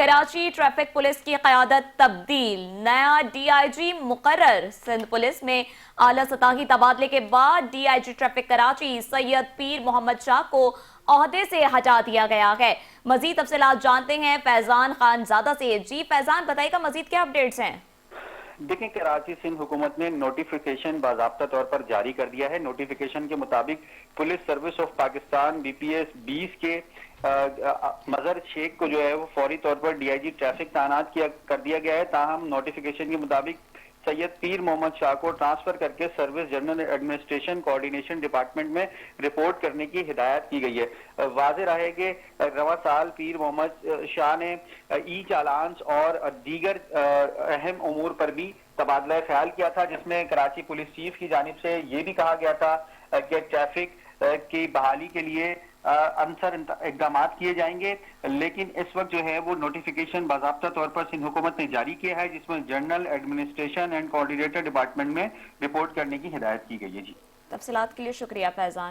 Karachi traffic police کی قیادت تبدیل، نیا ڈی آئی جی مقرر۔ سندھ پولیس میں اعلیٰ سطحی تبادلے کے بعد D I G traffic Karachi Syed Pir Muhammad Shah کو عہدے سے ہٹا دیا گیا ہے۔ مزید تفصیلات جانتے ہیں فیضان خان زادہ سے۔ جی فیضان، بتائیے گا مزید کیا اپڈیٹس ہیں؟ دیکھیں، کراچی سندھ حکومت نے نوٹیفیکیشن باضابطہ طور پر جاری کر دیا ہے۔ نوٹیفیکیشن کے مطابق police service of Pakistan BPS 20 کے مظہر شیخ کو جو ہے وہ فوری طور پر ڈی آئی جی ٹریفک تعینات کر دیا گیا ہے۔ تاہم نوٹیفیکیشن کے مطابق سید پیر محمد شاہ کو ٹرانسفر کر کے service general administration coordination department میں رپورٹ کرنے کی ہدایت کی گئی ہے۔ واضح رہے کہ رواں سال پیر محمد شاہ نے ای چالانس اور دیگر اہم امور پر بھی تبادلہ خیال کیا تھا، جس میں کراچی پولیس چیف کی جانب سے یہ بھی کہا گیا تھا کہ ٹریفک کی بحالی کے لیے انصر اقدامات کیے جائیں گے، لیکن اس وقت جو ہے وہ نوٹیفیکیشن باضابطہ طور پر سندھ حکومت نے جاری کیا ہے، جس میں general administration and coordinator department میں رپورٹ کرنے کی ہدایت کی گئی ہے۔ جی، تفصیلات کے لیے شکریہ فیضان۔